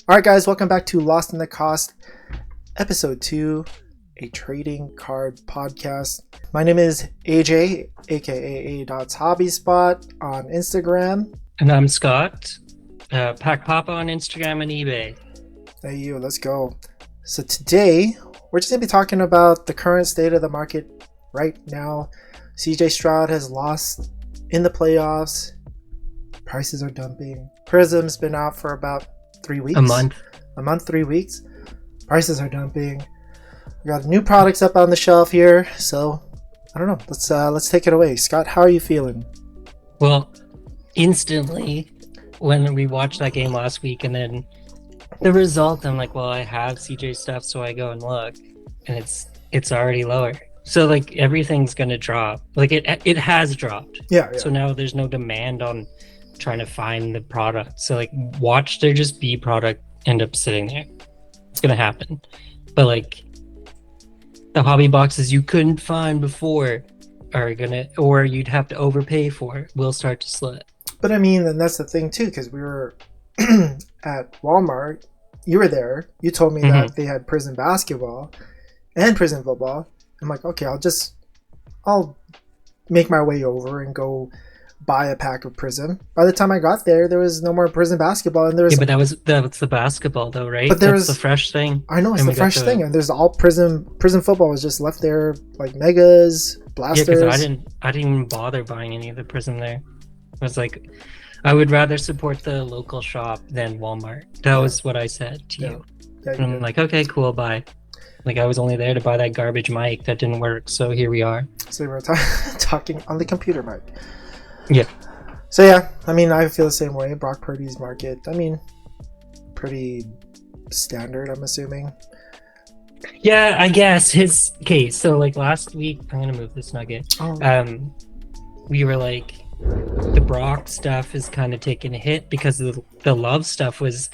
Alright guys, welcome back to Lost in the Cost, episode 2, a trading card podcast. My name is AJ, aka A.Dot's Hobby Spot on Instagram. And I'm Scott, Pack Papa on Instagram and eBay. Hey you, let's go. So today, we're just going to be talking about the current state of the market right now. CJ Stroud has lost in the playoffs. Prices are dumping. Prism's been out for about 3 weeks. A month, 3 weeks. Prices are dumping. We got new products up on the shelf here, so I don't know. Let's take it away. Scott, how are you feeling? Well, instantly when we watched that game last week and then the result, I'm like, well, I have CJ stuff, so I go and look, and it's already lower. So like everything's gonna drop. Like it has dropped. Yeah. So now there's no demand on trying to find the product. So like watch there just be product end up sitting there. It's gonna happen. But like the hobby boxes you couldn't find before are gonna, or you'd have to overpay for, will start to slip. But I mean, and that's the thing too, because we were at Walmart. You were there. You told me that they had prison basketball and prison football. I'm like, okay, I'll make my way over and go buy a pack of Prism. By the time I got there was no more Prism basketball, and there was. Yeah, but that's the basketball though, right? But that's the fresh thing. I know, it's the fresh thing, and there's all Prism football was just left there, like Megas, Blasters. Yeah, because I didn't even bother buying any of the Prism there. I was like, I would rather support the local shop than Walmart. That was what I said to you. Yeah, and I'm like, okay, cool, bye. Like I was only there to buy that garbage mic that didn't work, so here we are. So we were talking on the computer mic. Yeah. So yeah, I mean, I feel the same way. Brock Purdy's market, I mean, pretty standard, I'm assuming. Yeah, I guess his case. So like last week, I'm gonna move this nugget. We were like, the Brock stuff is kind of taking a hit because the Love stuff was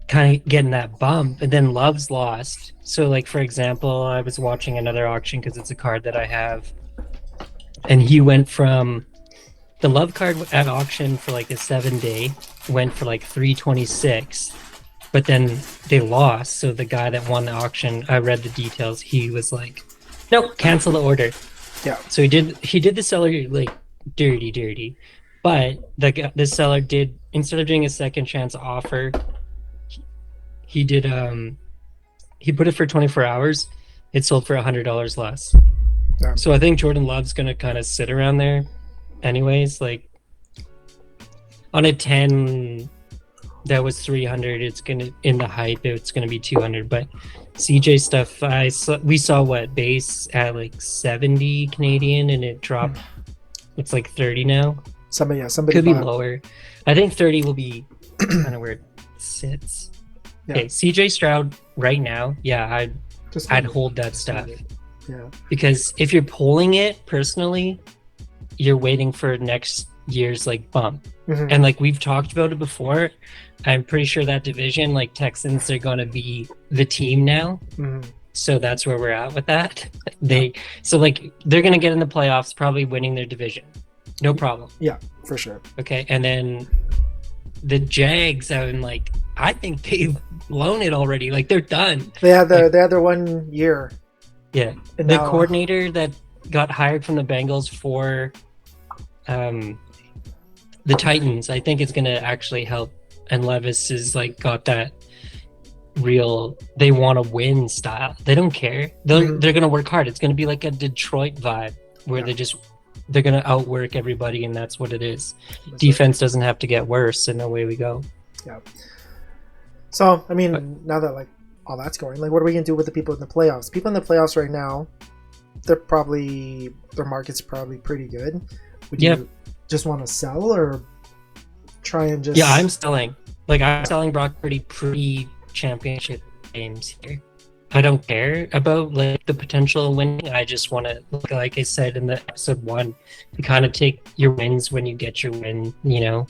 kind of getting that bump, and then Love's lost. So like for example, I was watching another auction because it's a card that I have, and he went from the Love card at auction for like a 7-day went for like 326, but then they lost. So the guy that won the auction, I read the details, he was like, nope, cancel the order. Yeah. So he did the seller like dirty, but the seller did, instead of doing a second chance offer, he did he put it for 24 hours. It sold for $100 less. Yeah. So I think Jordan Love's gonna kind of sit around there anyways. Like on a 10 that was 300, it's gonna, in the hype it's gonna be 200. But CJ stuff, we saw what base at like 70 Canadian, and it dropped. It's like 30 now. Somebody could be lower. I think 30 will be kind of where it sits. Yeah. Okay, CJ Stroud right now, yeah, I'd hold that stuff. Yeah. Because if you're pulling it personally, you're waiting for next year's like bump. And like we've talked about it before, I'm pretty sure that division, like Texans, are going to be the team now. So that's where we're at with that. They're going to get in the playoffs, probably winning their division. No problem. Yeah, for sure. Okay. And then the Jags, I think they've blown it already. Like they're done. They had their 1 year. Yeah. And the now, coordinator that got hired from the Bengals for the Titans, I think it's going to actually help. And Levis is like got that real, they want to win style. They don't care. They're going to work hard. It's going to be like a Detroit vibe where they're going to outwork everybody, and that's what it is. Defense doesn't have to get worse, and away we go. Yeah. So, I mean, now that like all that's going, like what are we going to do with the people in the playoffs? People in the playoffs right now, their market's probably pretty good. Would you just want to sell or try and just... Yeah, I'm selling. Like I'm selling Brock Purdy pre-championship games here. I don't care about like the potential winning. I just want to, like I said in the episode 1, you kind of take your wins when you get your win, you know?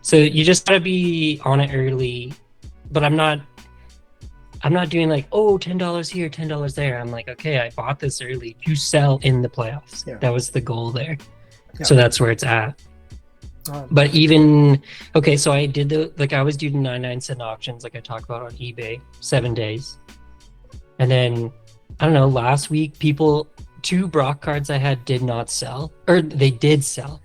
So you just gotta be on it early. But I'm not doing like, oh, $10 here, $10 there. I'm like, okay, I bought this early. You sell in the playoffs. Yeah. That was the goal there. Yeah. So that's where it's at. But even okay, so I did I was doing 99-cent auctions like I talked about on eBay, 7 days. And then I don't know, last week 2 Brock cards I had did not sell, or they did sell.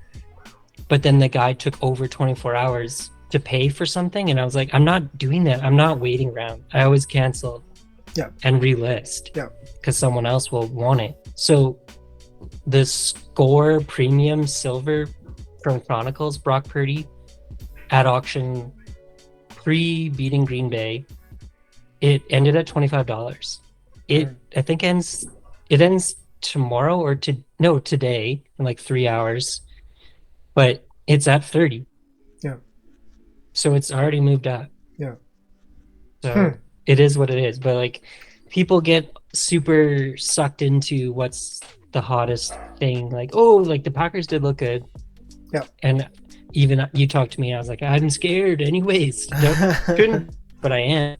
But then the guy took over 24 hours to pay for something, and I was like, I'm not doing that. I'm not waiting around. I always cancel and relist because someone else will want it. So the Score Premium Silver from Chronicles, Brock Purdy, at auction pre-beating Green Bay, it ended at $25. I think it ends tomorrow or today in like 3 hours, but it's at 30. Yeah. So it's already moved up. Yeah. So it is what it is. But like people get super sucked into what's the hottest thing. Like, oh, like the Packers did look good. Yeah. And even you talked to me, I was like, I'm scared anyways. Couldn't, but I am.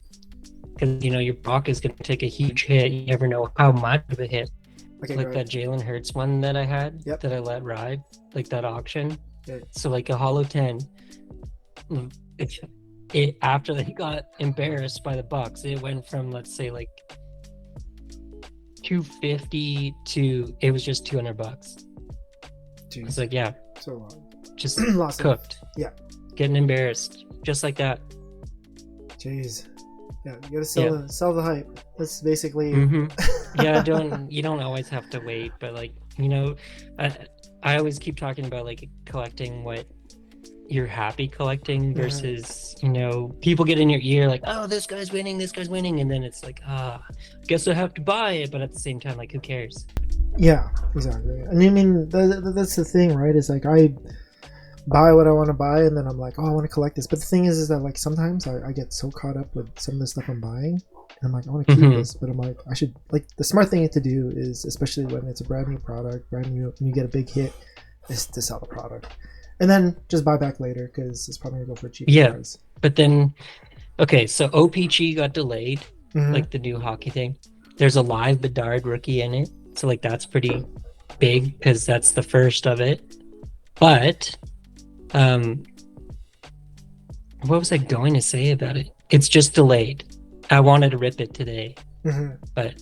Because, your Brock is going to take a huge hit. You never know how much of a hit. Okay, like that Jalen Hurts one that I had that I let ride, like that auction. Yeah. So like a hollow 10, after they got embarrassed by the Bucks, it went from, let's say, like 250 to it was just $200. It's like, yeah, so just cooked. Yeah, getting embarrassed just like that. Jeez. Yeah, you gotta sell the hype. That's basically yeah. You don't always have to wait, but like, I always keep talking about like collecting what you're happy collecting versus people get in your ear like, oh, this guy's winning, and then it's like, guess I have to buy it, but at the same time, like, who cares? Yeah, exactly. And I mean, that's the thing, right? Is like I buy what I want to buy, and then I'm like, oh, I want to collect this. But the thing is that like sometimes I get so caught up with some of the stuff I'm buying, and I'm like, I want to keep this, but I'm like, I should, like, the smart thing to do is, especially when it's a brand new product, and you get a big hit, is to sell the product, and then just buy back later because it's probably gonna go for cheap price. But then, okay, so OPG got delayed, like the new hockey thing. There's a live Bedard rookie in it, so like that's pretty big because that's the first of it. But what was I going to say about it? It's just delayed. I wanted to rip it today, but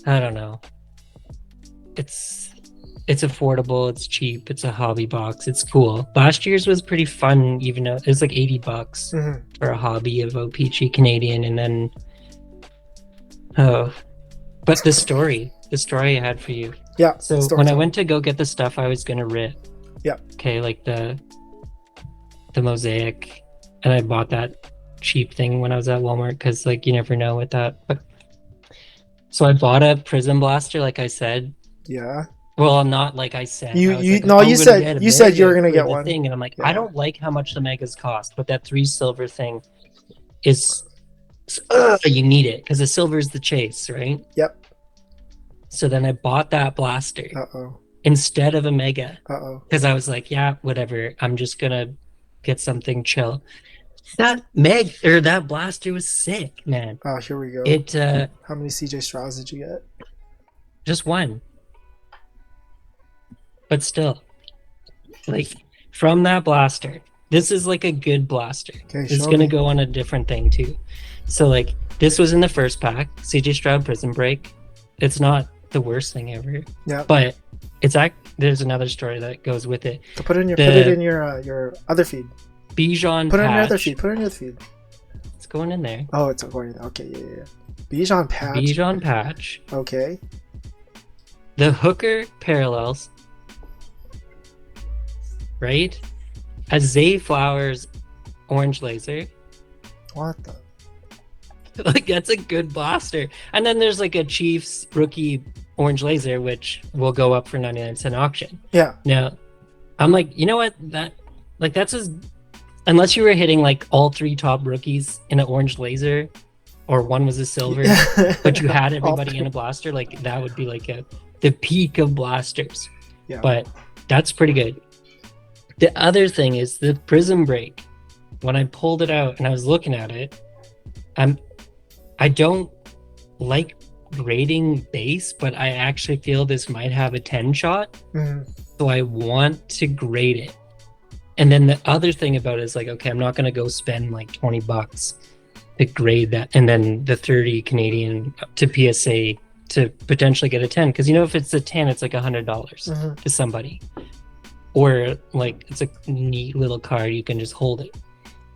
I don't know. It's affordable, it's cheap, it's a hobby box, it's cool. Last year's was pretty fun, even though it was like $80 for a hobby of OPG Canadian. And then but the story I had for you. Yeah. So when I went to go get the stuff I was gonna rip, okay, like the mosaic, and I bought that cheap thing when I was at Walmart because, like, you never know with that. But so I bought a prism blaster, like I said. Yeah. Well, not like I said. You said you were gonna get one thing, and I'm like, I don't like how much the megas cost, but that 3 silver thing is you need it because the silver is the chase, right? Yep. So then I bought that blaster instead of a mega because I was like, yeah, whatever. I'm just gonna get something chill. That blaster was sick, man. Oh, here we go. How many CJ Strouds did you get? Just one. But still, like, from that blaster, this is like a good blaster. Okay, it's gonna go on a different thing too. So like, this was in the first pack, CJ Stroud Prison Break. It's not the worst thing ever. Yeah. But there's another story that goes with it. So put it in your other feed. Bijan Put it patch. in your other feed. Put it in your feed. It's going in there. Oh, it's going in there. Okay, yeah. Bijan patch. Bijan patch. Okay. The hooker parallels. Right? A Zay Flowers orange laser. What the? Like, that's a good blaster. And then there's like a Chiefs rookie orange laser, which will go up for 99-cent auction. Yeah. Now, I'm like, you know what? That's unless you were hitting like all 3 top rookies in an orange laser, or one was a silver, but you had everybody in a blaster, like that would be like the peak of blasters. Yeah. But that's pretty good. The other thing is the Prism Break. When I pulled it out and I was looking at it, I don't like grading base, but I actually feel this might have a 10 shot. So I want to grade it. And then the other thing about it is like, okay, I'm not going to go spend like $20 to grade that. And then the 30 Canadian to PSA to potentially get a 10. Because, if it's a 10, it's like $100 to somebody. Or like it's a neat little card, you can just hold it.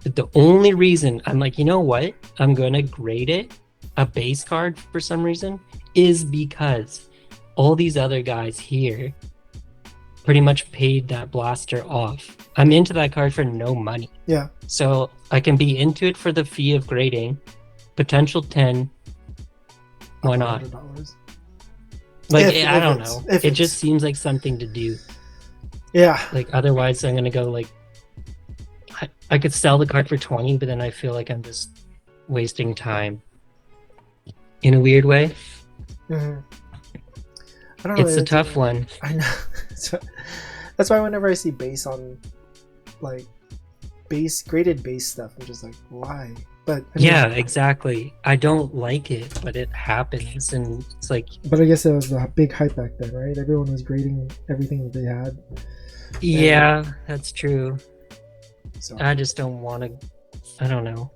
But the only reason I'm like, you know what? I'm going to grade it a base card for some reason is because all these other guys here pretty much paid that blaster off. I'm into that card for no money. Yeah. So I can be into it for the fee of grading, potential 10. Why not? Like, I don't know. It just seems like something to do. Yeah. Like, otherwise I'm going to go like, I could sell the card for 20, but then I feel like I'm just wasting time in a weird way. Mm-hmm. I don't know. It's a tough one. I know. So, that's why whenever I see base on, like, graded base stuff, I'm just like, why? But I mean, yeah, exactly. I don't like it, but it happens, and it's like. But I guess it was a big hype back then, right? Everyone was grading everything that they had. Yeah, that's true. So I just don't want to. I don't know.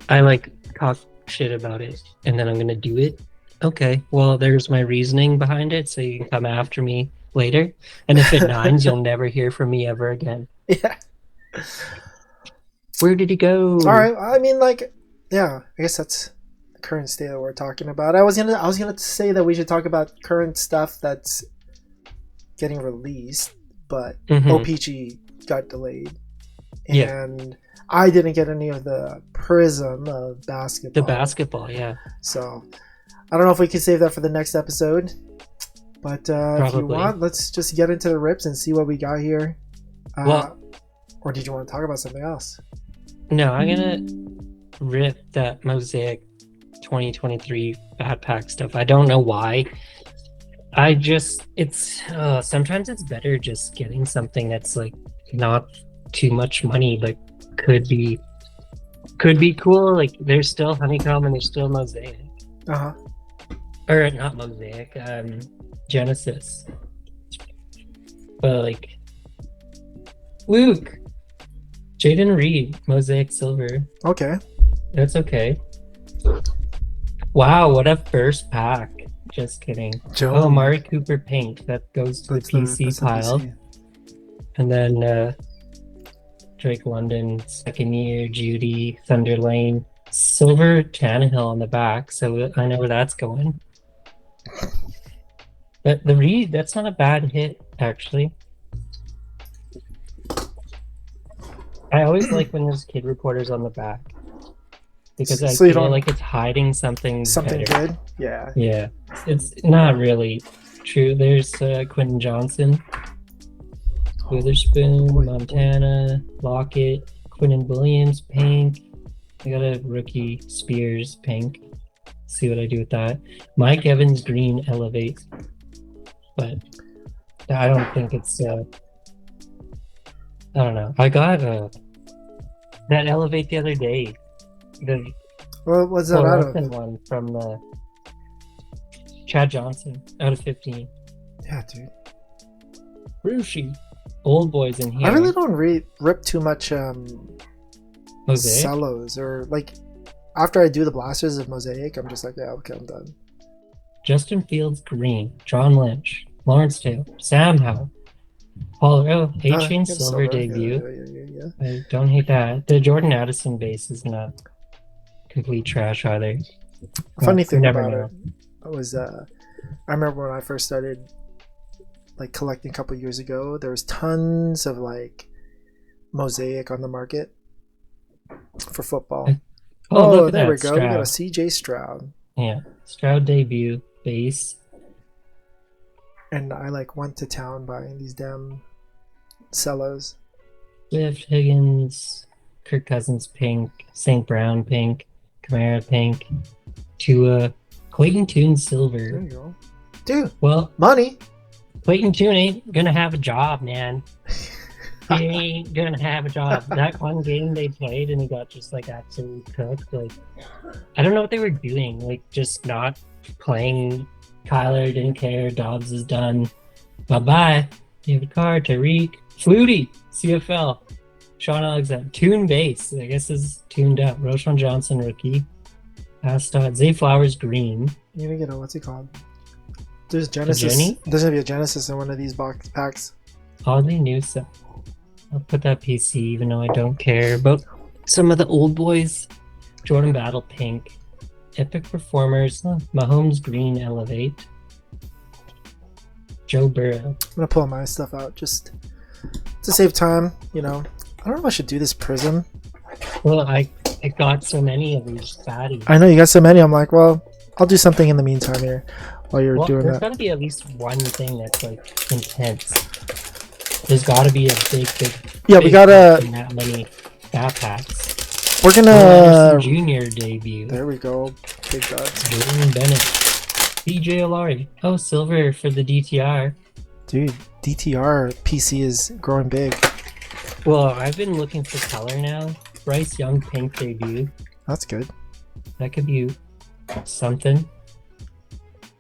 I like talk shit about it, and then I'm gonna do it. Okay, well, there's my reasoning behind it, so you can come after me later. And if it nines, you'll never hear from me ever again. Yeah. Where did he go? All right. I mean, like, yeah. I guess that's the current state that we're talking about. I was gonna say that we should talk about current stuff that's getting released, but OPG got delayed, and I didn't get any of the Prism of basketball. The basketball, yeah. So I don't know if we can save that for the next episode, but if you want, let's just get into the rips and see what we got here. Or did you want to talk about something else? No, I'm gonna rip that Mosaic 2023 backpack stuff. I don't know why. Sometimes it's better just getting something that's like not too much money, but could be cool. Like there's still Honeycomb and there's still Mosaic. Or not Mosaic, Genesis. But like Luke, Jaden Reed, Mosaic Silver. Okay. That's okay. Wow, what a first pack. Just kidding. Oh, Mari Cooper Pink. That goes to the PC pile. The PC. And then Drake London, second year, Judy, Thunder Lane, Silver Tannehill on the back. So I know where that's going. But the Reed, that's not a bad hit, actually. I always like when there's kid reporters on the back. Because I feel like it's hiding something better. Good? Yeah. Yeah. It's not really true. There's Quentin Johnson, Witherspoon, Montana, Lockett, Quinnen Williams, Pink. I got a rookie Spears, Pink. See what I do with that. Mike Evans, Green, Elevate. But I don't think it's... I don't know. I got that Elevate the other day. What was that out of? One from Chad Johnson out of 15. Yeah, dude. Rushi. Old boys in here. I really don't rip too much Mosaic? cellos, or like after I do the blasters of Mosaic, I'm just like, yeah, okay, I'm done. Justin Fields, Green, John Lynch, Lawrence Taylor, Sam Howell, Paul A-Chain Silver debut. Yeah. I don't hate that. The Jordan Addison base is not complete trash either. Funny thing about it was I remember when I first started like collecting a couple years ago, there was tons of like Mosaic on the market for football. There we go. Stroud. We got a CJ Stroud. Yeah, Stroud debut base. And I like went to town buying these damn cellos. Swift, Higgins, Kirk Cousins pink, St. Brown pink, Kamara pink, Tua, Clayton Tune silver. There you go. Dude, well, money. Clayton Tune ain't gonna have a job, man. He ain't gonna have a job. That one game they played and he got just like absolutely cooked. Like, I don't know what they were doing. Like, just not playing. Kyler didn't care. Dobbs is done. Bye-bye. David Carr, Tyreek, Flutie, CFL, Sean Alexander, Tune Base. I guess is tuned up. Roshan Johnson, rookie. Astot, Zay Flowers, green. You even get a what's it called? There's Genesis. There's gonna be a Genesis in one of these box packs. Oddly new stuff. I'll put that PC, even though I don't care about some of the old boys. Jordan Battle, pink. Epic Performers, Mahomes, green, elevate. Joe Burrow. I'm gonna pull my stuff out just to save time. You know, I don't know if I should do this prism. Well, I got so many of these fatties. I know you got so many. I'm like, well, I'll do something in the meantime here while you're doing there's that. There's got to be at least one thing that's like intense. There's got to be a big. Yeah, we gotta. That many backpacks. We're gonna junior debut. There we go. Big guns. Jordan Bennett. CJ Stroud. Oh, silver for the DTR. Dude, DTR PC is growing big. Well, I've been looking for color now. Bryce Young pink debut. That's good. That could be something.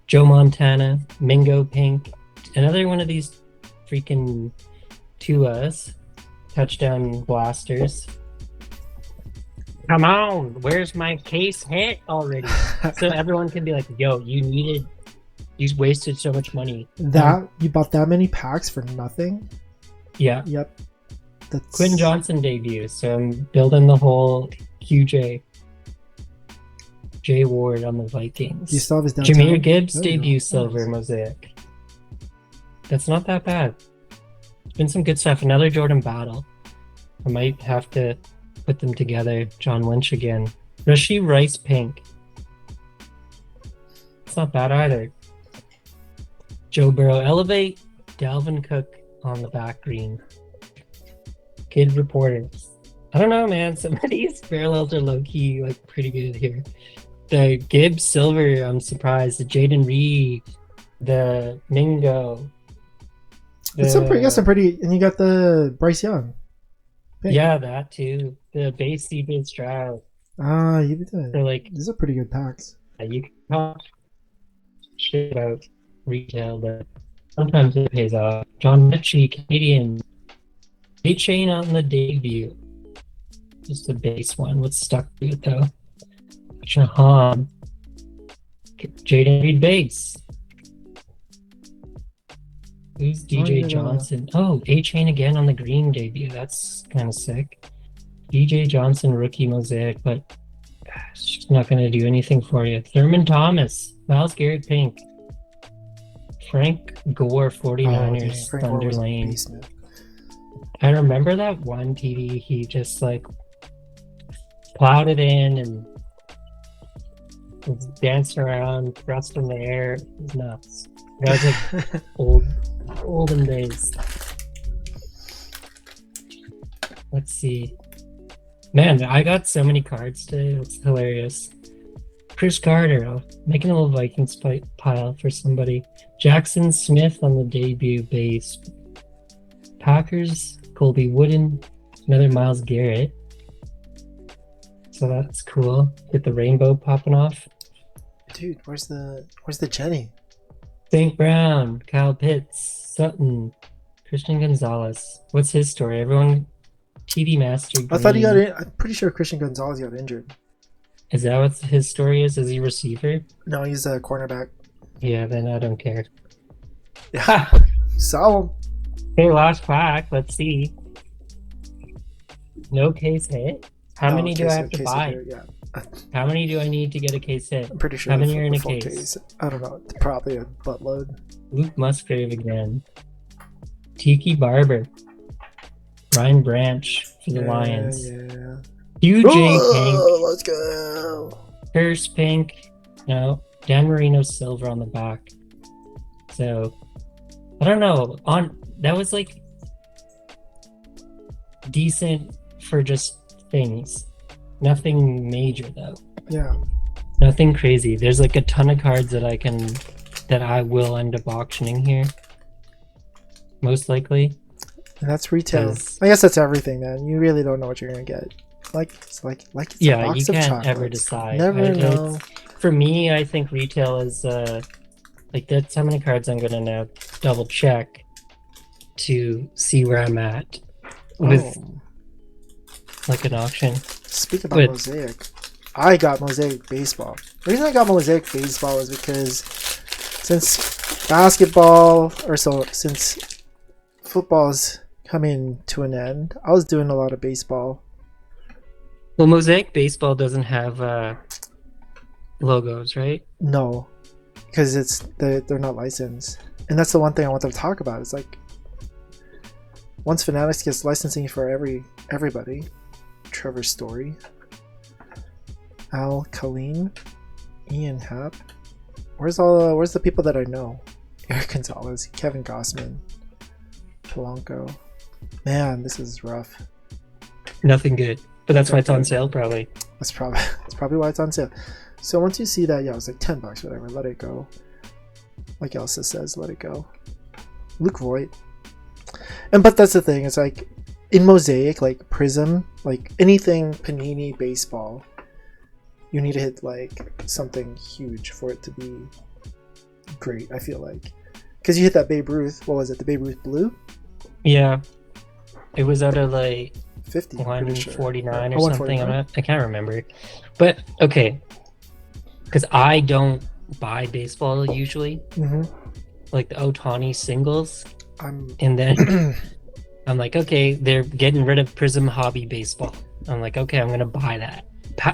Joe Montana, Mingo pink. Another one of these freaking Tuas. Touchdown blasters. Come on, where's my case hit already? So everyone can be like, yo, you wasted so much money. You bought that many packs for nothing? Yeah. Yep. That's... Quinn Johnson debut, so I'm building the whole QJ. Jay Ward on the Vikings. You still have his downtown? Jahmyr Gibbs debut silver mosaic. That's not that bad. It's been some good stuff. Another Jordan Battle. I might have to put them together. John Lynch again. Rashee Rice pink. It's not bad either. Joe Burrow elevate. Dalvin Cook on the back green. Kid reporters. I don't know, man. Some of these parallels are low-key like pretty good here. The Gibbs silver, I'm surprised. The Jaden Reed, the Mingo. You got some pretty, and you got the Bryce Young. Pink. Yeah, that too. The base CJ Stroud. You did. So like, these are pretty good packs. You can talk shit about retail, but sometimes it pays off. John Mechie, Canadian. A-Chain on the debut. Just the base one. What's stuck to it though? Shahan. Jaden Reed base. Who's DJ Johnson? Oh, A-Chain again on the green debut. That's kind of sick. DJ Johnson rookie mosaic, but it's just not going to do anything for you. Thurman Thomas. Miles Garrett pink. Frank Gore 49ers Thunder Lane. I remember that one TV, he just like plowed it in and was dancing around, thrust in the air. It was nuts. That was like olden days. Let's see. Man, I got so many cards today. It's hilarious. Chris Carter, making a little Vikings pile for somebody. Jackson Smith on the debut base. Packers, Colby Wooden, another Myles Garrett. So that's cool. Get the rainbow popping off. Dude, where's the Jenny? St. Brown, Kyle Pitts, Sutton, Christian Gonzalez. What's his story? Everyone, TD Master. I thought he got in. I'm pretty sure Christian Gonzalez got injured. Is that what his story is? Is he a receiver? No, he's a cornerback. Yeah, then I don't care. Yeah, saw him. Okay, last pack. Let's see. No case hit. How many do I have to buy? Yeah. How many do I need to get a case hit? I'm pretty sure. How many are in a case? I don't know. Probably a buttload. Luke Musgrave again. Tiki Barber. Ryan Branch for the Lions. Yeah. QJ Pink. Let's go. Pierce Pink. No. Dan Marino silver on the back. So I don't know. That was like decent for just things. Nothing major though. Yeah. Nothing crazy. There's like a ton of cards that I will end up auctioning here. Most likely. And that's retail. I guess that's everything, man. You really don't know what you're gonna get. It's like it's yeah, a box you can't of chocolates. ever decide. Never know. For me, I think retail is like that's how many cards I'm gonna now double check. to see where I'm at with like an auction. Speak about Mosaic. I got Mosaic Baseball. The reason I got Mosaic Baseball is because since since football's coming to an end, I was doing a lot of baseball. Well, Mosaic Baseball doesn't have logos, right? No, because they're not licensed, and that's the one thing I want them to talk about. It's like once Fanatics gets licensing for everybody, Trevor Story, Al Colleen, Ian Happ. Where's the people that I know? Eric Gonzalez, Kevin Gossman, Polanco. Man, this is rough. Nothing good, but that's why it's on sale, probably. That's probably why it's on sale. So once you see that, yeah, it's like $10, whatever. Let it go. Like Elsa says, let it go. Luke Voigt. But that's the thing. It's like in Mosaic, like Prism, like anything Panini baseball, you need to hit like something huge for it to be great. I feel like because you hit that Babe Ruth. What was it? The Babe Ruth blue? Yeah, it was out of like 50, 149 or something. I can't remember. But okay, because I don't buy baseball usually. Like the Ohtani singles. And then I'm like, okay, they're getting rid of Prism Hobby Baseball. I'm like, okay, I'm gonna buy that.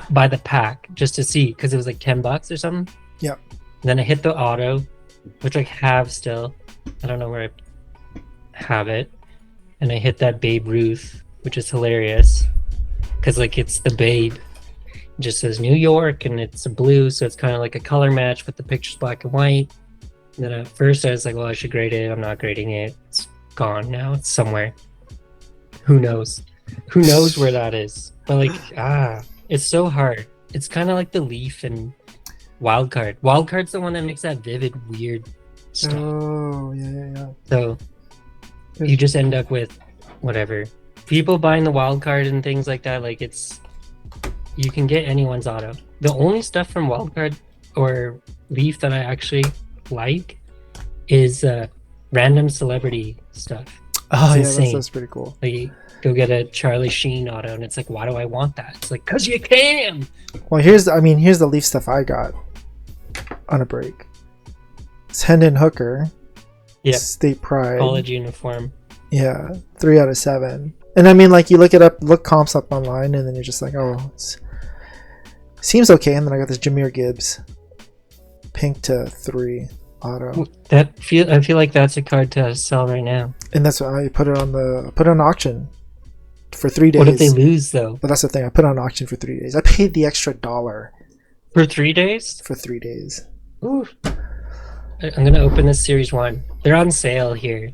Buy the pack just to see, because it was like $10 or something. Yeah. Then I hit the auto, which I have still. I don't know where I have it. And I hit that Babe Ruth, which is hilarious, because like it's the Babe. It just says New York, and it's a blue, so it's kind of like a color match, but the picture's black and white. And then at first I was like, well, I should grade it. I'm not grading it. It's gone now. It's somewhere. Who knows? Who knows where that is? But like, it's so hard. It's kind of like the Leaf and Wildcard. Wildcard's the one that makes that vivid, weird stuff. Oh, yeah. So you just end up with whatever. People buying the Wildcard and things like that, like you can get anyone's auto. The only stuff from Wildcard or Leaf that I actually like is random celebrity stuff. Oh, yeah, that's pretty cool. Like, go get a Charlie Sheen auto, and it's like, why do I want that? It's like, because you can! Well, here's the Leaf stuff I got on a break. It's Hendon Hooker. Yeah. State Pride. College uniform. Yeah, 3 out of 7. And I mean, like, you look comps up online, and then you're just like, oh, seems okay. And then I got this Jahmyr Gibbs pink to 3 auto. I feel like that's a card to sell right now. And that's why I put it on auction for 3 days. What if they lose though? But that's the thing. I put it on auction for 3 days. I paid the extra $1 for 3 days. For 3 days. Ooh. I'm gonna open this series 1. They're on sale here,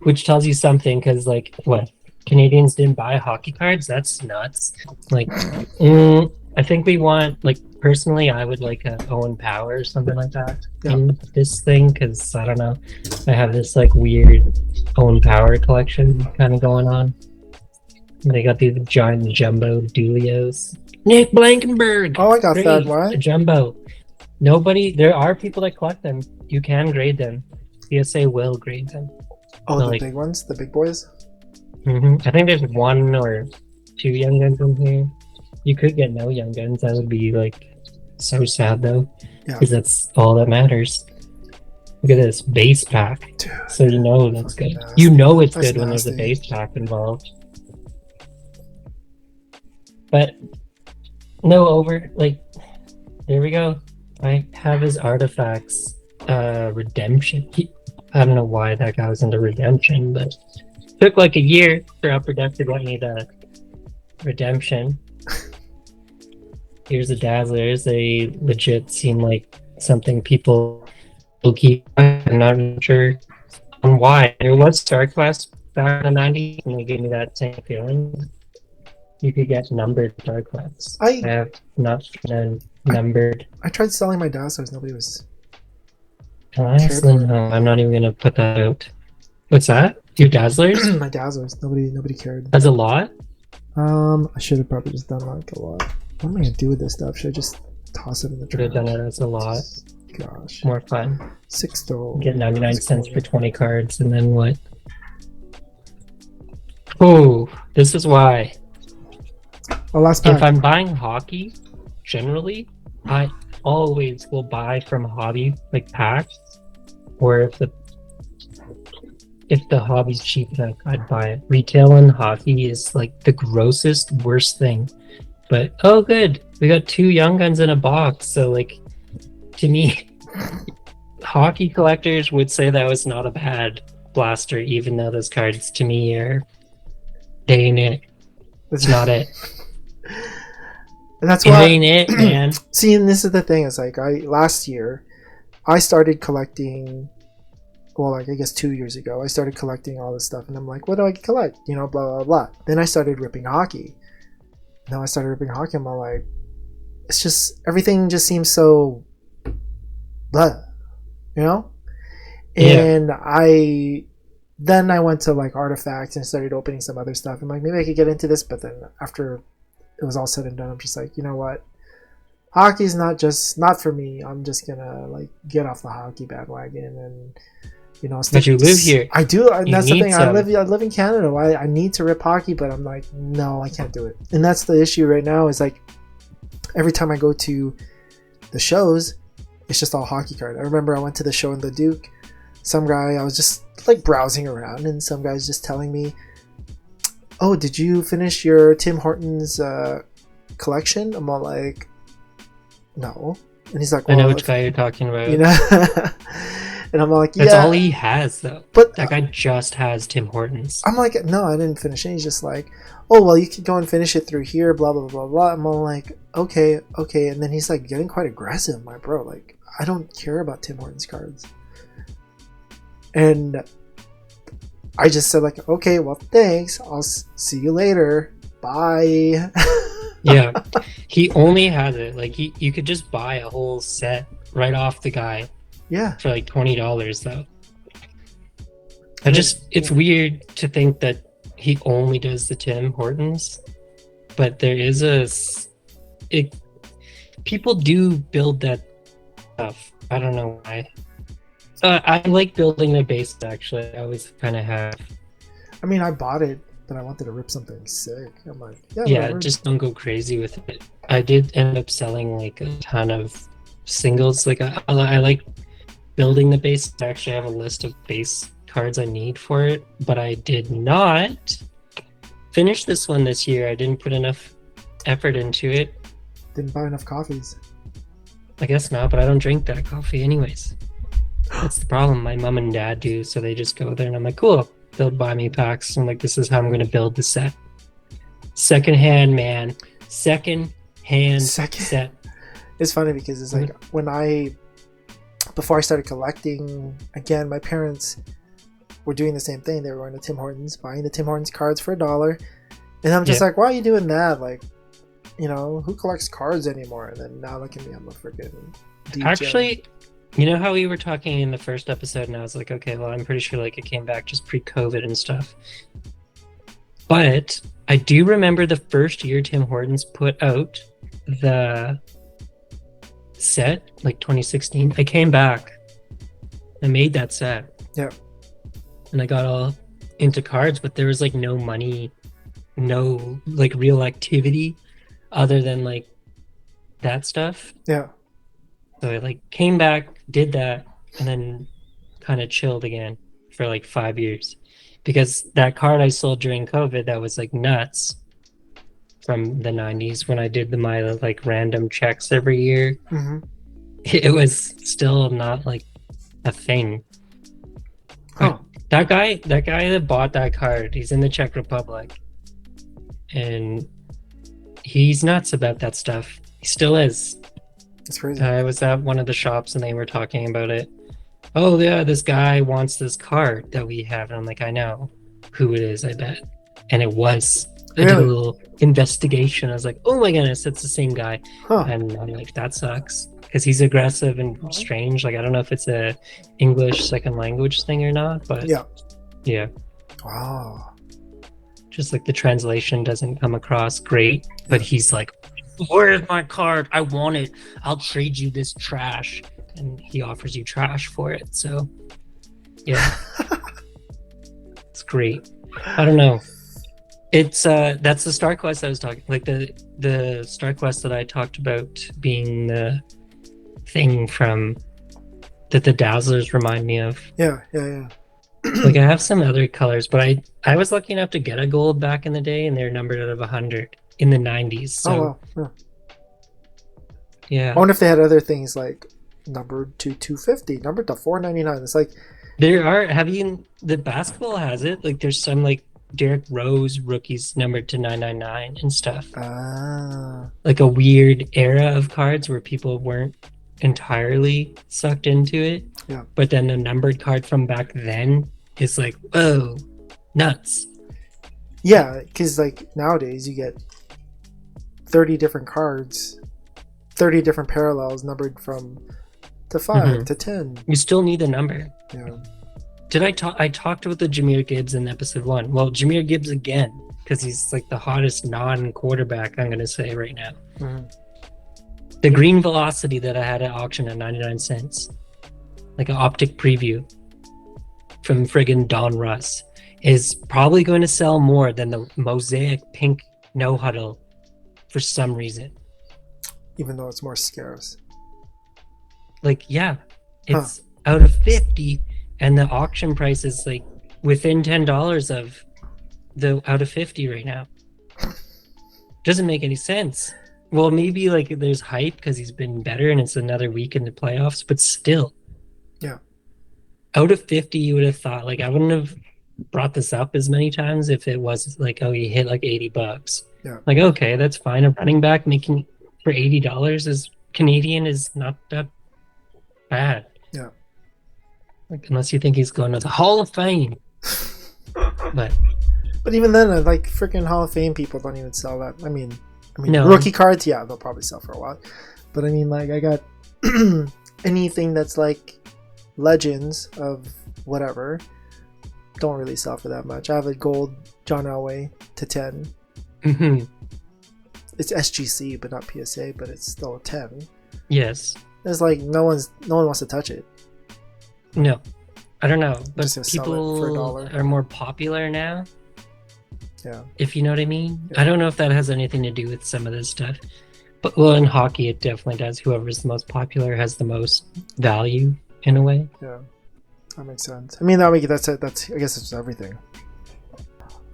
which tells you something. Because like, what? Canadians didn't buy hockey cards? That's nuts. Like, I think we want, like, personally, I would like a Owen Power or something like that in this thing, because I don't know, I have this like weird Owen Power collection kind of going on. And they got these giant jumbo Dulios. Nick Blankenberg. Oh, I got that one. A jumbo. There are people that collect them. You can grade them. CSA will grade them. Oh, the big ones, the big boys. I think there's 1 or 2 Young Guns in here. You could get no Young Guns. That would be like so sad though, because that's all that matters. Look at this base pack. Dude, so you know that's good. Nasty. You know it's good when there's a base pack involved. But no there we go. I have his artifacts redemption. I don't know why that guy was into redemption, but it took like a year for Upper Deck to get me the redemption. Here's the Dazzlers. They legit seem like something people will keep. I'm not sure on why. There was Star Quest back in the 90s, and they gave me that same feeling. You could get numbered Star Quests. I have not seen a numbered. I tried selling my Dazzlers. Nobody was. Honestly, no. I'm not even gonna put that out. What's that? Your Dazzlers? My Dazzlers. Nobody cared. That's a lot? I should have probably just done like a lot. What am I gonna do with this stuff? Should I just toss it in the trash? Could have done it as a lot. Gosh. More fun. 6 though. Get 99 cents for 20 cards, and then what? Oh, this is why. Oh, last If pack. I'm buying hockey, generally, I always will buy from hobby like packs, or if the hobby's cheap enough, I'd buy it. Retail in hockey is like the grossest, worst thing. But oh, good, we got 2 young guns in a box. So like, to me, hockey collectors would say that was not a bad blaster, even though those cards to me are they ain't it. It's not it. And that's It why. ain't it, man. See, and this is the thing. Is like last year, I started collecting. Well, like I guess 2 years ago, I started collecting all this stuff, and I'm like, what do I collect? You know, blah blah blah. Then I started ripping hockey. Now I started ripping hockey. I'm all like, it's just everything just seems so blah, you know. And yeah. Then I went to like artifacts and started opening some other stuff. I'm like, maybe I could get into this, but then after it was all said and done, I'm just like, you know what? Hockey's not for me. I'm just gonna like get off the hockey bandwagon and you know. But you live here. I do, and that's the thing. Some. I live in Canada. I need to rip hockey, but I'm like, no, I can't do it. And that's the issue right now. Is like every time I go to the shows, it's just all hockey card. I remember I went to the show in the Duke. Some guy, I was just like browsing around, and some guy's just telling me, "Oh, did you finish your Tim Hortons collection?" I'm all like, "No," and he's like, well, "I know which guy you're talking about." You know, and I'm like, "Yeah." That's all he has, though. But that guy just has Tim Hortons. I'm like, "No, I didn't finish it." He's just like, "Oh, well, you can go and finish it through here." Blah blah blah blah. I'm all like, "Okay." And then he's like getting quite aggressive, my bro. Like, I don't care about Tim Hortons cards. And I just said like, okay, well, thanks. I'll see you later. Bye. Yeah, he only has it. Like you could just buy a whole set right off the guy. Yeah. For like $20 though. It's weird to think that he only does the Tim Hortons, but there is people do build that stuff. I don't know why. I like building the base, actually. I always kind of have. I mean, I bought it, but I wanted to rip something sick. I'm like, yeah, just don't go crazy with it. I did end up selling like a ton of singles. Like I like building the base. I actually have a list of base cards I need for it, but I did not finish this one this year. I didn't put enough effort into it. Didn't buy enough coffees. I guess not, but I don't drink that coffee anyways. That's the problem. My mom and dad do, so they just go there, and I'm like, cool. They'll buy me packs. I'm like, this is how I'm going to build the set. Secondhand, man. Secondhand set. It's funny because it's like before I started collecting, again, my parents were doing the same thing. They were going to Tim Hortons, buying the Tim Hortons cards for $1. And I'm just like, why are you doing that? Like, you know, who collects cards anymore? And then now look at me, I'm a freaking DJ. Actually, you know how we were talking in the first episode, and I was like, okay, well, I'm pretty sure like it came back just pre-COVID and stuff. But I do remember the first year Tim Hortons put out the set, like 2016. I came back. I made that set. Yeah. And I got all into cards, but there was like no money, no like real activity other than like that stuff. Yeah. So I like came back, did that, and then kind of chilled again for like 5 years. Because that card I sold during COVID that was like nuts from the 90s when I did my like random checks every year. Mm-hmm. It was still not like a thing. Oh. That guy that bought that card, he's in the Czech Republic. And he's nuts about that stuff. He still is. It's crazy. I was at one of the shops and they were talking about it. Oh yeah, this guy wants this card that we have. And I'm like, I know who it is, I bet. And it was. I did a little investigation. I was like, oh my goodness, it's the same guy. Huh. And I'm like, that sucks. Because he's aggressive and strange. Like, I don't know if it's a English second language thing or not, but yeah. Wow. Just like the translation doesn't come across great, but he's like, where's my card? I want it. I'll trade you this trash. And he offers you trash for it. So, yeah. It's great. I don't know. It's that's the Star Quest I was talking, like the Star Quest that I talked about being the thing from that the Dazzlers remind me of. Yeah, yeah, Like yeah. I have some other colors, but I was lucky enough to get a gold back in the day, and they're numbered out of 100 in the 90s. Oh So wow. Yeah. I yeah, wonder if they had other things like numbered to 250, numbered to 499. It's like, there are. Have you the basketball has it? Like there's some like Derrick Rose rookies numbered to 999 and stuff. ah, Like a weird era of cards where people weren't entirely sucked into it. yeah, But then a numbered card from back then is like, whoa, nuts. yeah. Because like nowadays you get 30 different cards, 30 different parallels numbered from to 5 to 10. You still need a number. Yeah. Did I talk? I talked with the Jahmyr Gibbs in episode 1. Well, Jahmyr Gibbs again, because he's like the hottest non-quarterback, I'm going to say right now. Mm-hmm. The green velocity that I had at auction at 99 cents, like an optic preview from friggin' Don Russ, is probably going to sell more than the mosaic pink no huddle for some reason. Even though it's more scarce. Like, yeah, it's out of 50, and the auction price is like within $10 of the out of 50 right now. Doesn't make any sense. Well, maybe like there's hype because he's been better and it's another week in the playoffs, but still. Yeah. Out of 50, you would have thought, like, I wouldn't have brought this up as many times if it was like, oh, you hit like $80. Yeah. Like, okay, that's fine. A running back making for $80 is Canadian is not that bad. Yeah. Like, unless you think he's going to the Hall of Fame. But even then, like freaking Hall of Fame people don't even sell that. I mean, no. Rookie cards, yeah, they'll probably sell for a while. But I mean, like, I got anything that's like legends of whatever don't really sell for that much. I have a gold John Elway to 10. Mm-hmm. It's SGC, but not PSA, but it's still a 10. Yes. It's like no one wants to touch it. No, I don't know, but people are more popular now. Yeah. If you know what I mean. Yeah. I don't know if that has anything to do with some of this stuff, but well, in hockey, it definitely does. Whoever's the most popular has the most value in a way. Yeah, that makes sense. I mean, that's it. That's I guess it's everything.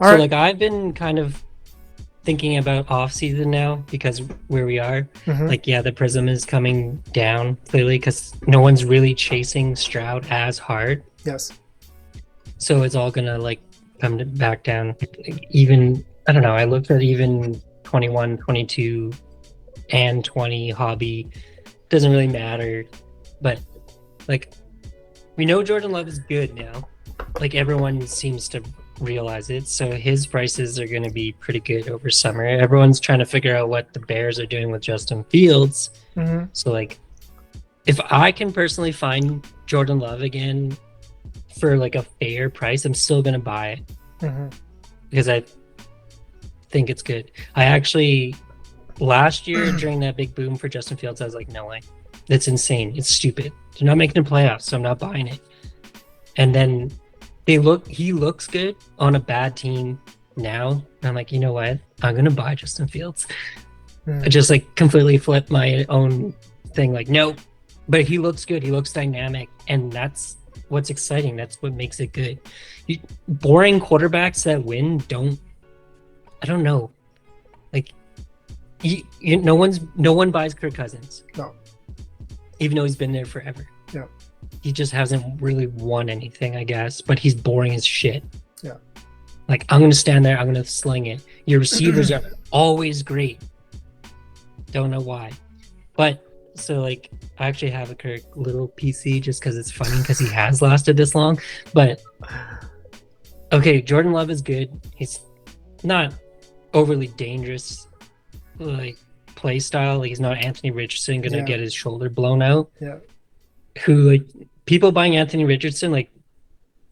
All right. Like I've been kind of thinking about off season now because where we are, like yeah, the prism is coming down clearly because no one's really chasing Stroud as hard. Yes. So it's all gonna like come back down. Even I don't know. I looked at even 21, 22, and 20 hobby. Doesn't really matter, but like we know Jordan Love is good now. Like everyone seems to realize it, so his prices are going to be pretty good over summer. Everyone's trying to figure out what the Bears are doing with Justin Fields. So like if I can personally find Jordan Love again for like a fair price, I'm still going to buy it because I think it's good. I actually last year during that big boom for Justin Fields, I was like, no way, that's insane, it's stupid, they're not making the playoffs, so I'm not buying it. And then he looks good on a bad team now. And I'm like, you know what? I'm gonna buy Justin Fields. I just like completely flipped my own thing. Like, no, but he looks good. He looks dynamic, and that's what's exciting. That's what makes it good. Boring quarterbacks that win I don't know. Like, no one buys Kirk Cousins. No. Even though he's been there forever. Yeah. He just hasn't really won anything, I guess, but he's boring as shit. Yeah. Like, I'm going to stand there, I'm going to sling it. Your receivers are always great. Don't know why. But, so, like, I actually have a Kirk little PC just because it's funny because he has lasted this long. But, okay, Jordan Love is good. He's not overly dangerous, like, play style. Like, he's not Anthony Richardson going to get his shoulder blown out. Yeah. Who, like, people buying Anthony Richardson, like,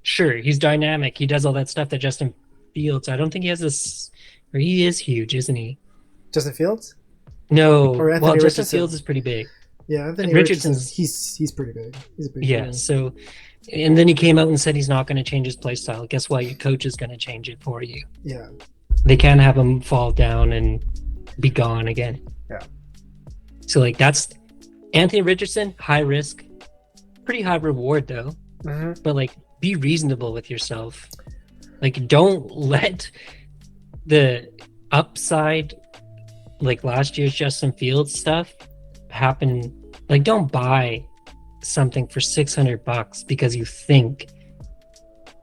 sure, he's dynamic. He does all that stuff that Justin Fields. I don't think he has this. Or he is huge, isn't he? Justin Fields? No. Or Anthony well, Richardson? Justin Fields is pretty big. Yeah, Anthony Richardson's. He's pretty big. He's a big yeah. guy. So, and then he came out and said he's not going to change his play style. Guess what? Your coach is going to change it for you. Yeah. they can't have him fall down and be gone again. Yeah. So like that's Anthony Richardson, high risk, pretty high reward though. Mm-hmm. But like be reasonable with yourself. Like don't let the upside, like last year's Justin Fields stuff, happen. Like don't buy something for $600 because you think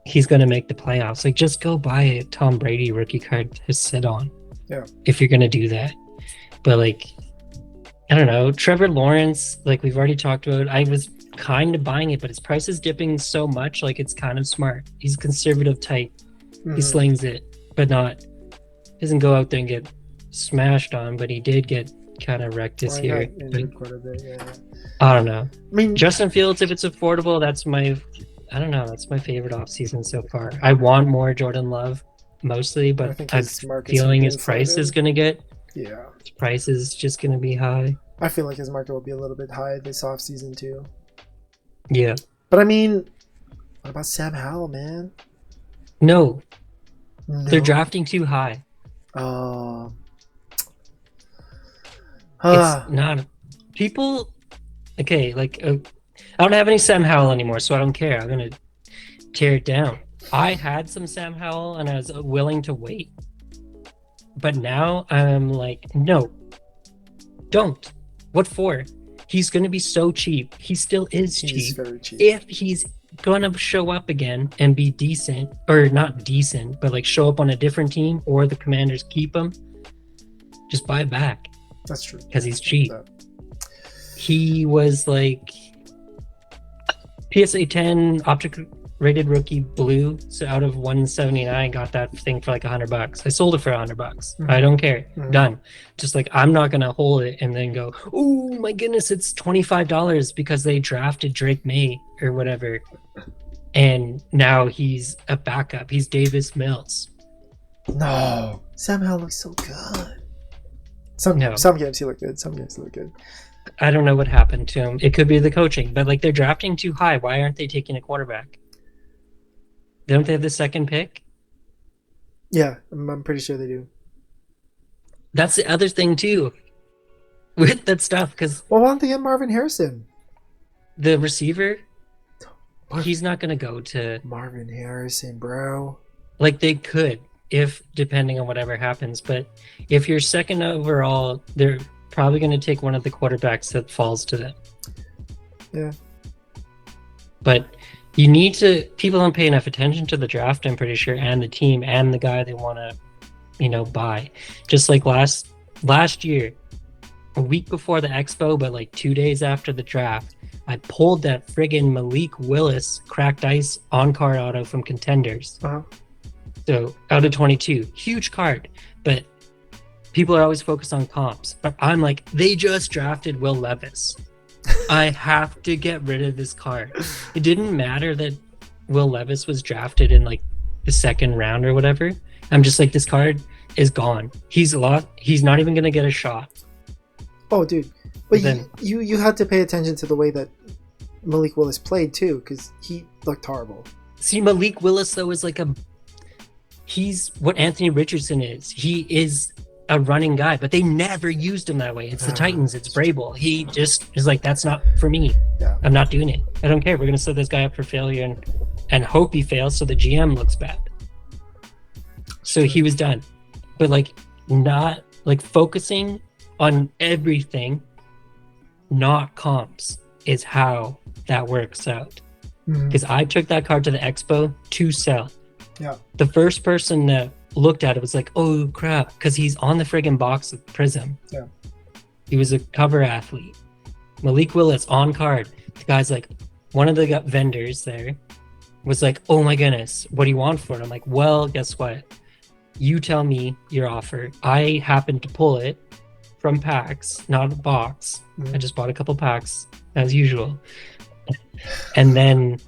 he's going to make the playoffs. Like just go buy a Tom Brady rookie card to sit on. Yeah. If you're going to do that. But like, I don't know, Trevor Lawrence, like we've already talked about, I was kind of buying it, but his price is dipping so much, like it's kind of smart. He's conservative type. Mm-hmm. He slings it, but doesn't go out there and get smashed on, but he did get kind of wrecked this year. Quite a bit, yeah. I don't know. I mean, Justin Fields, if it's affordable, that's my favorite offseason so far. I want more Jordan Love mostly, but I'm feeling his price is going to get, his price is just going to be high. I feel like his market will be a little bit high this offseason too. Yeah. But I mean, what about Sam Howell, man? No. They're drafting too high. It's not people. Okay, like I don't have any Sam Howell anymore, so I don't care. I'm gonna tear it down. I had some Sam Howell, and I was willing to wait, but now I'm like, no, don't. What for? He's gonna be so cheap. He still is cheap. He's very cheap. If he's gonna show up again and be decent, or not decent, but like show up on a different team, or the Commanders keep him, just buy it back. That's true. Because he's cheap. He was like PSA 10 optic rated rookie blue. So out of 179, got that thing for like $100. I sold it for $100. Mm-hmm. I don't care. Mm-hmm. Done. Just like I'm not gonna hold it and then go, oh my goodness, it's $25 because they drafted Drake May or whatever. And now he's a backup. He's Davis Mills. No. Sam Howell looks so good. Some games he looked good. Some games he looked good. I don't know what happened to him. It could be the coaching, but like they're drafting too high. Why aren't they taking a quarterback? Don't they have the second pick? Yeah, I'm pretty sure they do. That's the other thing too with that stuff. Because why don't they get Marvin Harrison? The receiver, he's not going to go to Marvin Harrison, bro. Like they could. If depending on whatever happens, but if you're second overall, they're probably going to take one of the quarterbacks that falls to them. Yeah. But you need to, people don't pay enough attention to the draft, I'm pretty sure, and the team and the guy they want to, buy. Just like last year, a week before the expo, but like 2 days after the draft, I pulled that friggin' Malik Willis cracked ice on-card auto from Contenders. Uh-huh. So out of 22, huge card, but people are always focused on comps. But I'm like, they just drafted Will Levis. I have to get rid of this card. It didn't matter that Will Levis was drafted in like the second round or whatever. I'm just like, this card is gone. He's lost. He's not even gonna get a shot. Oh, dude, but then, you had to pay attention to the way that Malik Willis played too, because he looked horrible. See, Malik Willis though is like he's what Anthony Richardson is. He is a running guy, but they never used him that way. It's the Titans. It's Vrabel. He just is like, that's not for me. Yeah. I'm not doing it. I don't care. We're going to set this guy up for failure and hope he fails so the GM looks bad. So he was done. But like not like focusing on everything, not comps, is how that works out. Because I took that card to the expo to sell. Yeah. The first person that looked at it was like, oh crap, because he's on the friggin' box of Prism. Yeah. He was a cover athlete. Malik Willis on card. The guy's like, one of the vendors there was like, oh my goodness, what do you want for it? I'm like, well, guess what? You tell me your offer. I happened to pull it from packs, not a box. I just bought a couple packs as usual. And then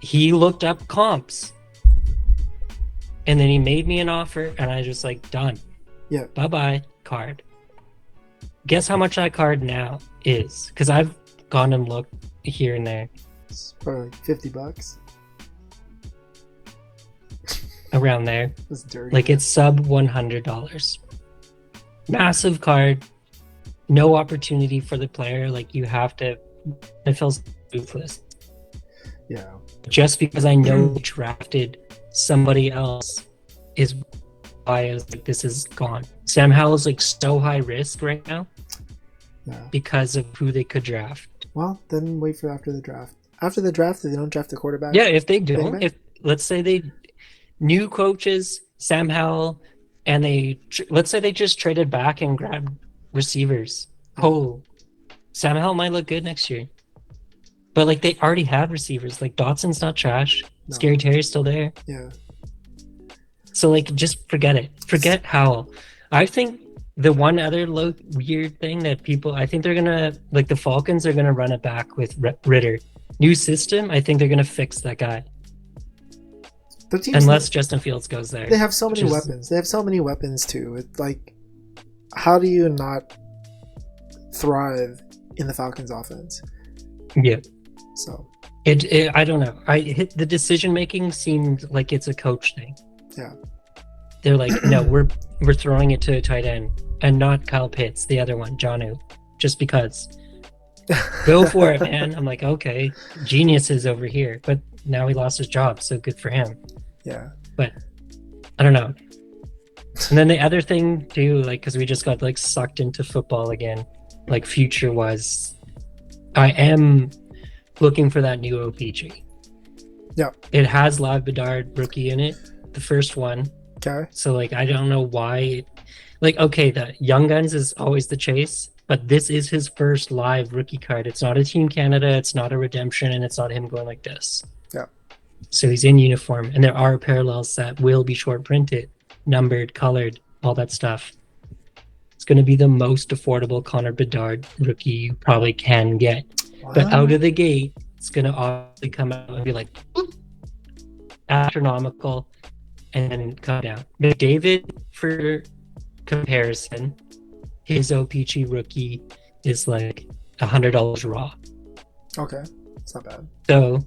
he looked up comps. And then he made me an offer, and I just like, done. Yeah. Bye-bye, card. Guess how much that card now is? Because I've gone and looked here and there. It's probably like $50. around there. It's dirty. Like it's sub $100. Massive card, no opportunity for the player. Like you have to. It feels ruthless. Yeah. Just because I know they drafted somebody else is why I was like, this is gone. Sam Howell is like so high risk right now. Yeah. Because of who they could draft. Well, then wait for after the draft. After the draft, if they don't draft the quarterback. Yeah, if they don't, if let's say they new coaches, Sam Howell, and let's say they just traded back and grabbed receivers. Oh, Sam Howell might look good next year. But like they already have receivers. Like Dotson's not trash. No. Scary Terry's still there. Yeah. So like just forget it. Forget Howell. I think the one other weird thing that I think they're gonna like the Falcons are gonna run it back with Ritter. New system. I think they're gonna fix that guy. Unless Justin Fields goes there. They have so many weapons. They have so many weapons too. It's like, how do you not thrive in the Falcons offense? Yeah. So I don't know. The decision making seemed like it's a coach thing. Yeah. They're like, no, we're throwing it to a tight end and not Kyle Pitts, the other one, Jonnu, just because. Go for it, man. I'm like, okay, geniuses over here, but now he lost his job, so good for him. Yeah. But I don't know. And then the other thing too, like, because we just got like sucked into football again, like future was, I am looking for that new OPG. Yeah. It has Live Bedard rookie in it, the first one. Okay. So like, I don't know why. Like, okay, the Young Guns is always the chase, but this is his first live rookie card. It's not a Team Canada, it's not a redemption, and it's not him going like this. Yeah. So he's in uniform, and there are parallels that will be short printed, numbered, colored, all that stuff. It's going to be the most affordable Connor Bedard rookie you probably can get. Wow. But out of the gate, it's going to obviously come out and be like astronomical and then come down. McDavid, for comparison, his OPG rookie is like $100 raw. Okay, it's not bad. So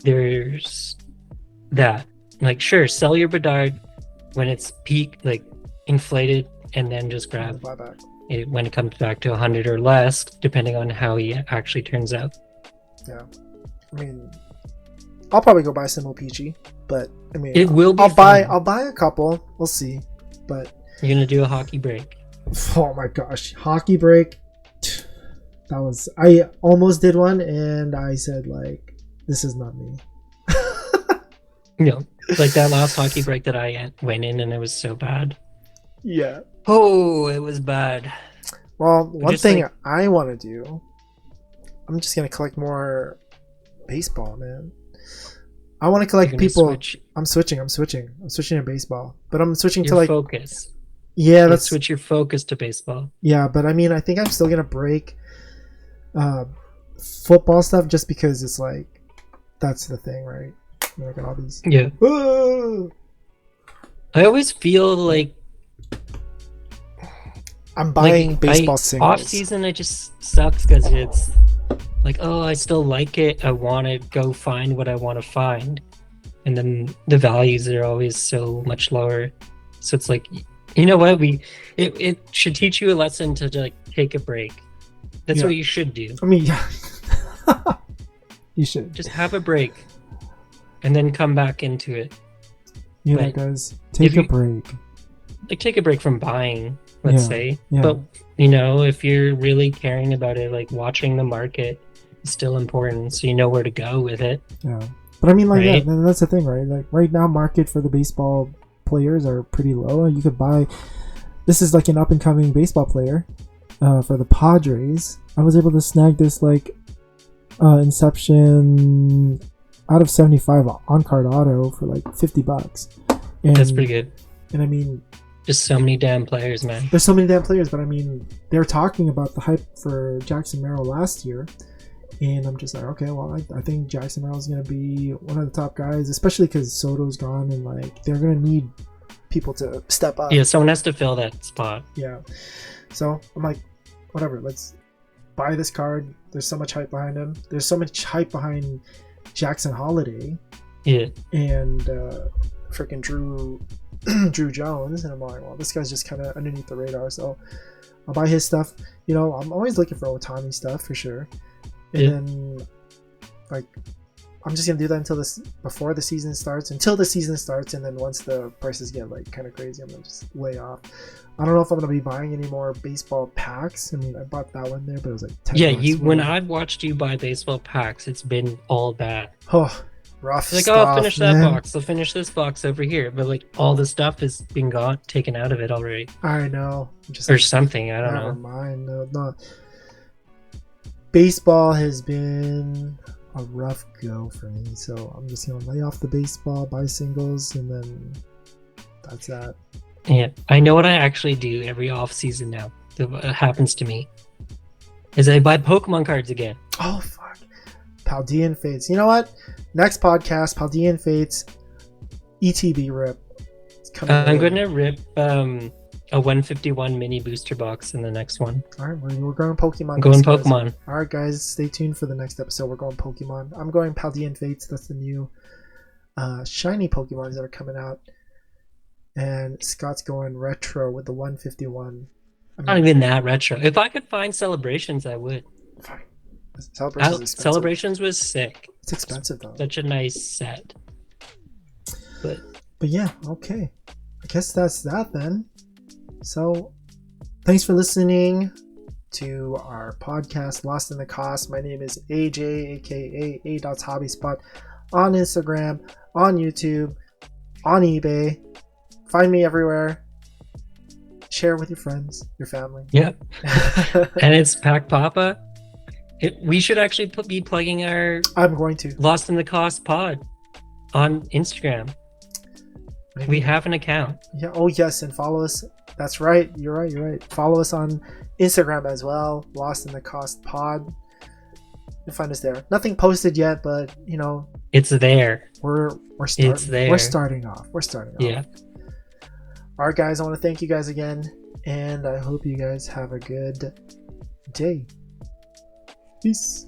there's that. Like, sure, sell your Bedard when it's peak, like inflated, and then just grab it when it comes back to 100 or less, depending on how he actually turns out. Yeah, I mean, I'll probably go buy some OPG, but I mean, it will be. I'll buy a couple. We'll see, but you're gonna do a hockey break. Oh my gosh, hockey break. I almost did one, and I said like, this is not me. No, like that last hockey break that I went in, and it was so bad. Yeah. Oh, it was bad. Well, one thing I want to do, I'm just gonna collect more baseball, man. I want to collect people. Switch. I'm switching to baseball, but I'm switching to like focus. Yeah, let's switch your focus to baseball. Yeah, but I mean, I think I'm still gonna break football stuff just because it's like that's the thing, right? Look at all these. Yeah. I always feel like I'm buying baseball singles. Off season, it just sucks because it's like, oh, I still like it. I want to go find what I want to find, and then the values are always so much lower. So it's like, you know what? It should teach you a lesson to like take a break. That's what you should do. I mean, yeah. You should just have a break, and then come back into it. Yeah, guys, take a break. Like take a break from buying, let's say. Yeah. But you know, if you're really caring about it, like watching the market is still important, so you know where to go with it. Yeah, but I mean, like, right? Yeah, that's the thing, right? Like right now, market for the baseball players are pretty low. You could buy. This is like an up and coming baseball player for the Padres. I was able to snag this like Inception out of 75 on card auto for like $50. And, that's pretty good. And I mean, just so many damn players, man. There's so many damn players, but I mean, they're talking about the hype for Jackson Merrill last year, and I'm just like, okay, well, I think Jackson Merrill is gonna be one of the top guys, especially because Soto's gone, and like they're gonna need people to step up. Yeah, someone has to fill that spot. Yeah, so I'm like, whatever, let's buy this card. There's so much hype behind him. There's so much hype behind Jackson Holiday. Yeah, and freaking Drew Jones, and I'm like, well, this guy's just kind of underneath the radar, so I'll buy his stuff. You know, I'm always looking for Otani stuff for sure, and then like I'm just gonna do that until before the season starts, and then once the prices get like kind of crazy, I'm gonna just lay off. I don't know if I'm gonna be buying any more baseball packs. I mean, I bought that one there, but it was like 10 bucks. When I've watched you buy baseball packs, it's been all bad. Oh, rough like, stuff, I'll finish man. that box. I'll finish this box over here, but like all the stuff has been taken out of it already. I know, just or something. I don't know. Never mind. No. Baseball has been a rough go for me, so I'm just gonna lay off the baseball, buy singles, and then that's that. Yeah, I know what I actually do every off season now. That happens to me is I buy Pokemon cards again. Oh fuck, Paldean Fates. You know what? Next podcast, Paldean Fates, ETB rip. I'm gonna rip a 151 mini booster box in the next one. All right, we're going Pokemon. Pokemon. All right, guys, stay tuned for the next episode. We're going Pokemon. I'm going Paldean Fates. That's the new shiny Pokemons that are coming out. And Scott's going retro with the 151. Not even that retro. If I could find Celebrations, I would. Fine. Celebrations was sick. It's expensive though. Such a nice set. But yeah, okay. I guess that's that then. So, thanks for listening to our podcast, Lost in the Cost. My name is AJ, aka A.HobbySpot, on Instagram, on YouTube, on eBay. Find me everywhere. Share with your friends, your family. Yep. And it's Pack Papa. We should actually be plugging our I'm going to Lost in the Cost pod on Instagram. Maybe. We have an account. Yeah. Oh yes, and follow us. That's right. You're right. Follow us on Instagram as well. Lost in the Cost pod. You'll find us there. Nothing posted yet, but you know it's there. It's there. We're starting off. Yeah. All right, guys. I want to thank you guys again, and I hope you guys have a good day. Peace.